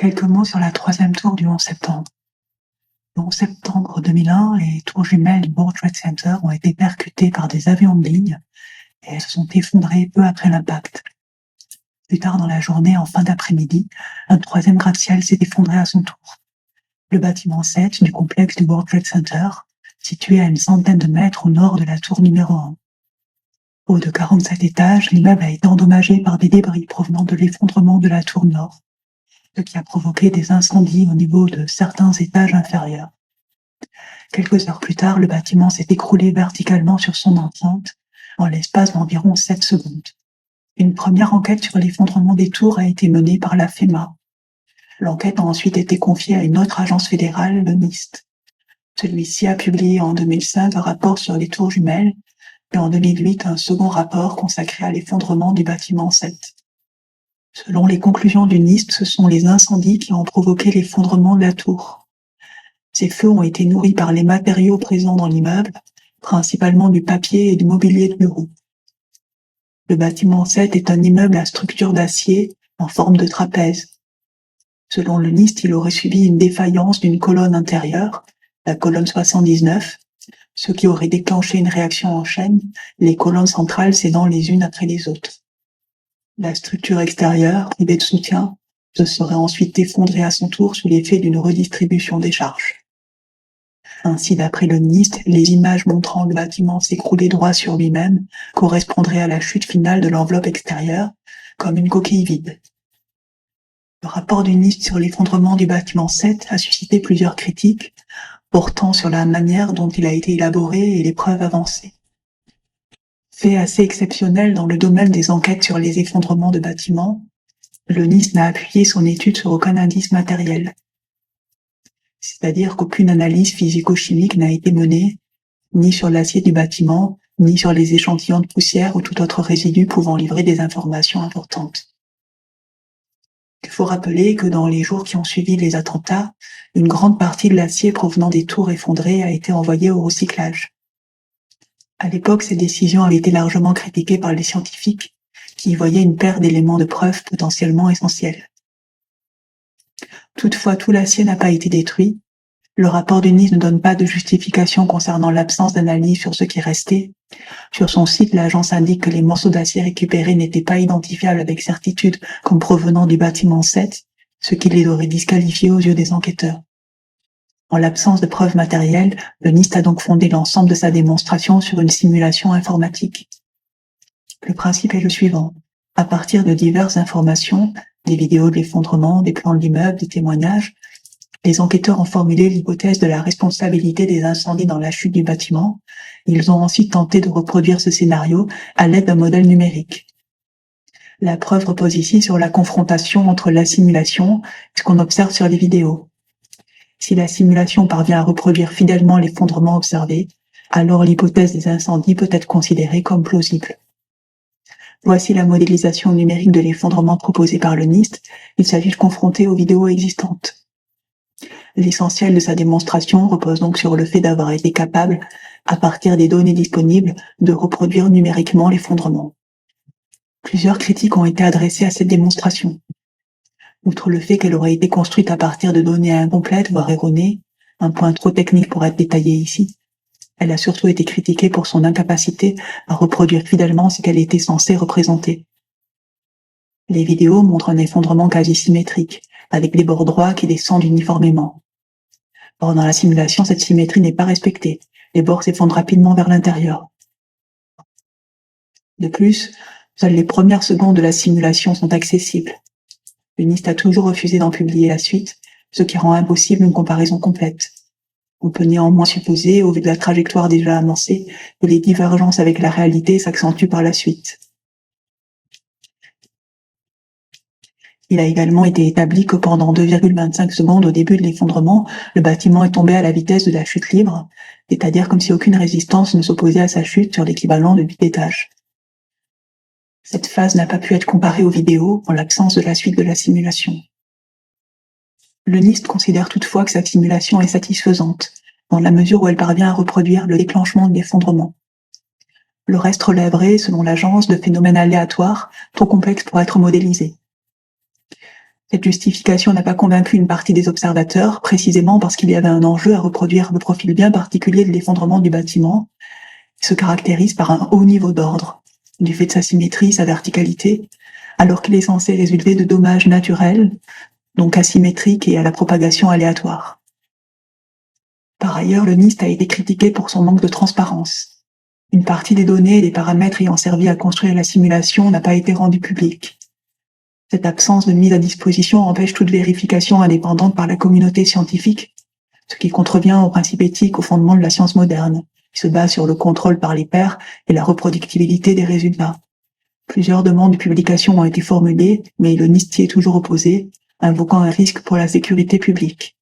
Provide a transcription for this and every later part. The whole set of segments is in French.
Quelques mots sur la troisième tour du 11 septembre. Le 11 septembre 2001, les tours jumelles du World Trade Center ont été percutées par des avions de ligne et elles se sont effondrées peu après l'impact. Plus tard dans la journée, en fin d'après-midi, un troisième gratte-ciel s'est effondré à son tour. Le bâtiment 7 du complexe du World Trade Center, situé à une centaine de mètres au nord de la tour numéro 1. Haut de 47 étages, l'immeuble a été endommagé par des débris provenant de l'effondrement de la tour nord, ce qui a provoqué des incendies au niveau de certains étages inférieurs. Quelques heures plus tard, le bâtiment s'est écroulé verticalement sur son enceinte en l'espace d'environ 7 secondes. Une première enquête sur l'effondrement des tours a été menée par la FEMA. L'enquête a ensuite été confiée à une autre agence fédérale, le NIST. Celui-ci a publié en 2005 un rapport sur les tours jumelles et en 2008 un second rapport consacré à l'effondrement du bâtiment 7. Selon les conclusions du NIST, ce sont les incendies qui ont provoqué l'effondrement de la tour. Ces feux ont été nourris par les matériaux présents dans l'immeuble, principalement du papier et du mobilier de bureau. Le bâtiment 7 est un immeuble à structure d'acier en forme de trapèze. Selon le NIST, il aurait subi une défaillance d'une colonne intérieure, la colonne 79, ce qui aurait déclenché une réaction en chaîne, les colonnes centrales cédant les unes après les autres. La structure extérieure, privée de soutien, se serait ensuite effondrée à son tour sous l'effet d'une redistribution des charges. Ainsi, d'après le NIST, les images montrant le bâtiment s'écrouler droit sur lui-même correspondraient à la chute finale de l'enveloppe extérieure, comme une coquille vide. Le rapport du NIST sur l'effondrement du bâtiment 7 a suscité plusieurs critiques, portant sur la manière dont il a été élaboré et les preuves avancées. Fait assez exceptionnel dans le domaine des enquêtes sur les effondrements de bâtiments, le NIST n'a appuyé son étude sur aucun indice matériel. C'est-à-dire qu'aucune analyse physico-chimique n'a été menée, ni sur l'acier du bâtiment, ni sur les échantillons de poussière ou tout autre résidu pouvant livrer des informations importantes. Il faut rappeler que dans les jours qui ont suivi les attentats, une grande partie de l'acier provenant des tours effondrées a été envoyée au recyclage. À l'époque, ces décisions avaient été largement critiquées par les scientifiques, qui y voyaient une paire d'éléments de preuve potentiellement essentiels. Toutefois, tout l'acier n'a pas été détruit. Le rapport du NIST ne donne pas de justification concernant l'absence d'analyse sur ce qui restait. Sur son site, l'agence indique que les morceaux d'acier récupérés n'étaient pas identifiables avec certitude comme provenant du bâtiment 7, ce qui les aurait disqualifiés aux yeux des enquêteurs. En l'absence de preuves matérielles, le NIST a donc fondé l'ensemble de sa démonstration sur une simulation informatique. Le principe est le suivant. À partir de diverses informations, des vidéos de l'effondrement, des plans de l'immeuble, des témoignages, les enquêteurs ont formulé l'hypothèse de la responsabilité des incendies dans la chute du bâtiment. Ils ont ensuite tenté de reproduire ce scénario à l'aide d'un modèle numérique. La preuve repose ici sur la confrontation entre la simulation et ce qu'on observe sur les vidéos. Si la simulation parvient à reproduire fidèlement l'effondrement observé, alors l'hypothèse des incendies peut être considérée comme plausible. Voici la modélisation numérique de l'effondrement proposée par le NIST. Il s'agit de confronter aux vidéos existantes. L'essentiel de sa démonstration repose donc sur le fait d'avoir été capable, à partir des données disponibles, de reproduire numériquement l'effondrement. Plusieurs critiques ont été adressées à cette démonstration. Outre le fait qu'elle aurait été construite à partir de données incomplètes, voire erronées, un point trop technique pour être détaillé ici, elle a surtout été critiquée pour son incapacité à reproduire fidèlement ce qu'elle était censée représenter. Les vidéos montrent un effondrement quasi symétrique, avec des bords droits qui descendent uniformément. Or, dans la simulation, cette symétrie n'est pas respectée. Les bords s'effondrent rapidement vers l'intérieur. De plus, seules les premières secondes de la simulation sont accessibles. Le NIST a toujours refusé d'en publier la suite, ce qui rend impossible une comparaison complète. On peut néanmoins supposer, au vu de la trajectoire déjà annoncée, que les divergences avec la réalité s'accentuent par la suite. Il a également été établi que pendant 2,25 secondes au début de l'effondrement, le bâtiment est tombé à la vitesse de la chute libre, c'est-à-dire comme si aucune résistance ne s'opposait à sa chute sur l'équivalent de 8 étages. Cette phase n'a pas pu être comparée aux vidéos en l'absence de la suite de la simulation. Le NIST considère toutefois que sa simulation est satisfaisante, dans la mesure où elle parvient à reproduire le déclenchement de l'effondrement. Le reste relèverait, selon l'agence, de phénomènes aléatoires, trop complexes pour être modélisés. Cette justification n'a pas convaincu une partie des observateurs, précisément parce qu'il y avait un enjeu à reproduire le profil bien particulier de l'effondrement du bâtiment, qui se caractérise par un haut niveau d'ordre, du fait de sa symétrie, sa verticalité, alors qu'il est censé résulter de dommages naturels, donc asymétriques et à la propagation aléatoire. Par ailleurs, le NIST a été critiqué pour son manque de transparence. Une partie des données et des paramètres ayant servi à construire la simulation n'a pas été rendue publique. Cette absence de mise à disposition empêche toute vérification indépendante par la communauté scientifique, ce qui contrevient aux principes éthiques au fondement de la science moderne, qui se base sur le contrôle par les pairs et la reproductibilité des résultats. Plusieurs demandes de publication ont été formulées, mais le NIST y est toujours opposé, invoquant un risque pour la sécurité publique.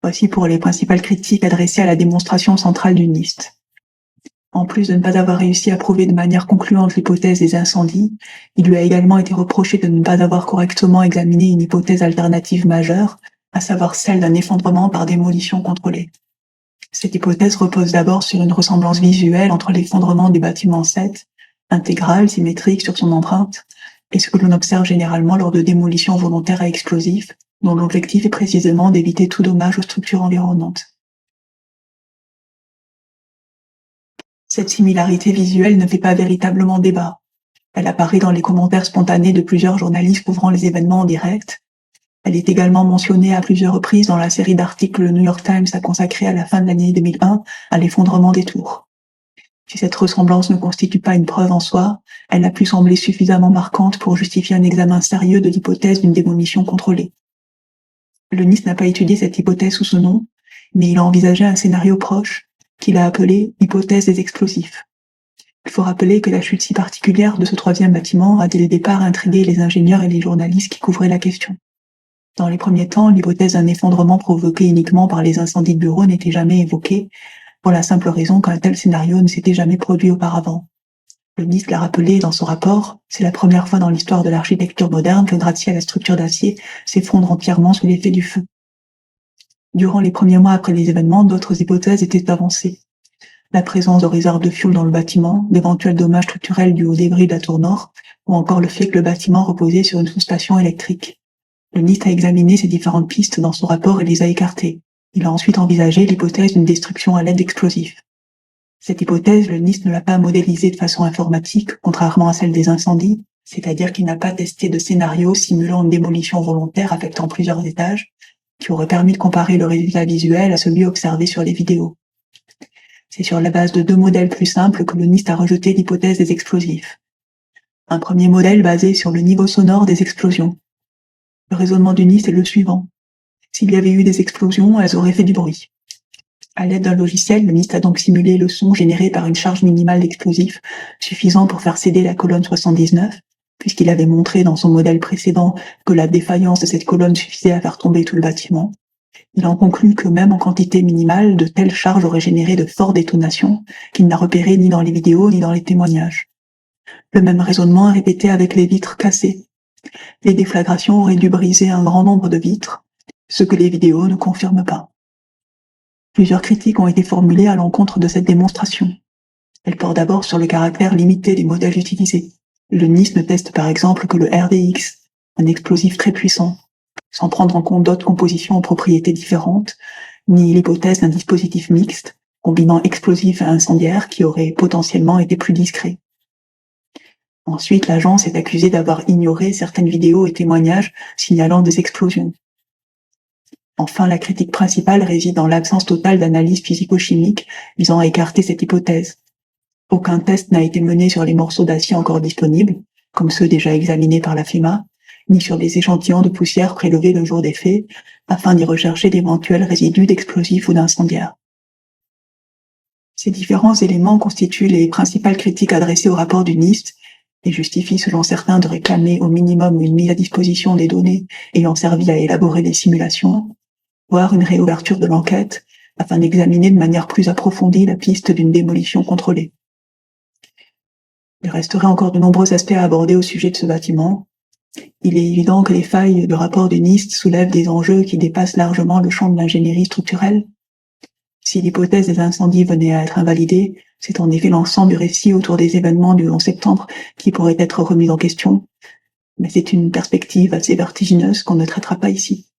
Voici pour les principales critiques adressées à la démonstration centrale du NIST. En plus de ne pas avoir réussi à prouver de manière concluante l'hypothèse des incendies, il lui a également été reproché de ne pas avoir correctement examiné une hypothèse alternative majeure, à savoir celle d'un effondrement par démolition contrôlée. Cette hypothèse repose d'abord sur une ressemblance visuelle entre l'effondrement du bâtiment 7, intégral, symétrique sur son empreinte, et ce que l'on observe généralement lors de démolitions volontaires à explosifs, dont l'objectif est précisément d'éviter tout dommage aux structures environnantes. Cette similarité visuelle ne fait pas véritablement débat. Elle apparaît dans les commentaires spontanés de plusieurs journalistes couvrant les événements en direct. Elle est également mentionnée à plusieurs reprises dans la série d'articles que le New York Times a consacrée à la fin de l'année 2001 à l'effondrement des tours. Si cette ressemblance ne constitue pas une preuve en soi, elle a pu sembler suffisamment marquante pour justifier un examen sérieux de l'hypothèse d'une démolition contrôlée. Le NIST n'a pas étudié cette hypothèse sous ce nom, mais il a envisagé un scénario proche, qu'il a appelé hypothèse des explosifs. Il faut rappeler que la chute si particulière de ce troisième bâtiment a dès le départ intrigué les ingénieurs et les journalistes qui couvraient la question. Dans les premiers temps, l'hypothèse d'un effondrement provoqué uniquement par les incendies de bureaux n'était jamais évoquée, pour la simple raison qu'un tel scénario ne s'était jamais produit auparavant. Le NIST l'a rappelé dans son rapport, c'est la première fois dans l'histoire de l'architecture moderne qu'un gratte-ciel à structure d'acier s'effondre entièrement sous l'effet du feu. Durant les premiers mois après les événements, d'autres hypothèses étaient avancées. La présence de réserves de fioul dans le bâtiment, d'éventuels dommages structurels dus aux débris de la tour nord, ou encore le fait que le bâtiment reposait sur une sous-station électrique. Le NIST a examiné ces différentes pistes dans son rapport et les a écartées. Il a ensuite envisagé l'hypothèse d'une destruction à l'aide d'explosifs. Cette hypothèse, le NIST ne l'a pas modélisée de façon informatique, contrairement à celle des incendies, c'est-à-dire qu'il n'a pas testé de scénario simulant une démolition volontaire affectant plusieurs étages, qui aurait permis de comparer le résultat visuel à celui observé sur les vidéos. C'est sur la base de deux modèles plus simples que le NIST a rejeté l'hypothèse des explosifs. Un premier modèle basé sur le niveau sonore des explosions. Le raisonnement du NIST est le suivant. S'il y avait eu des explosions, elles auraient fait du bruit. À l'aide d'un logiciel, le NIST a donc simulé le son généré par une charge minimale d'explosifs suffisant pour faire céder la colonne 79, puisqu'il avait montré dans son modèle précédent que la défaillance de cette colonne suffisait à faire tomber tout le bâtiment. Il en conclut que même en quantité minimale, de telles charges auraient généré de fortes détonations qu'il n'a repérées ni dans les vidéos ni dans les témoignages. Le même raisonnement est répété avec les vitres cassées. Les déflagrations auraient dû briser un grand nombre de vitres, ce que les vidéos ne confirment pas. Plusieurs critiques ont été formulées à l'encontre de cette démonstration. Elles portent d'abord sur le caractère limité des modèles utilisés. Le NIST ne teste par exemple que le RDX, un explosif très puissant, sans prendre en compte d'autres compositions aux propriétés différentes, ni l'hypothèse d'un dispositif mixte, combinant explosif et incendiaire qui aurait potentiellement été plus discret. Ensuite, l'agence est accusée d'avoir ignoré certaines vidéos et témoignages signalant des explosions. Enfin, la critique principale réside dans l'absence totale d'analyse physico-chimique visant à écarter cette hypothèse. Aucun test n'a été mené sur les morceaux d'acier encore disponibles, comme ceux déjà examinés par la FEMA, ni sur les échantillons de poussière prélevés le jour des faits, afin d'y rechercher d'éventuels résidus d'explosifs ou d'incendiaires. Ces différents éléments constituent les principales critiques adressées au rapport du NIST et justifient selon certains de réclamer au minimum une mise à disposition des données ayant servi à élaborer des simulations, voire une réouverture de l'enquête afin d'examiner de manière plus approfondie la piste d'une démolition contrôlée. Il resterait encore de nombreux aspects à aborder au sujet de ce bâtiment. Il est évident que les failles du rapport du NIST soulèvent des enjeux qui dépassent largement le champ de l'ingénierie structurelle. Si l'hypothèse des incendies venait à être invalidée, c'est en effet l'ensemble du récit autour des événements du 11 septembre qui pourrait être remis en question. Mais c'est une perspective assez vertigineuse qu'on ne traitera pas ici.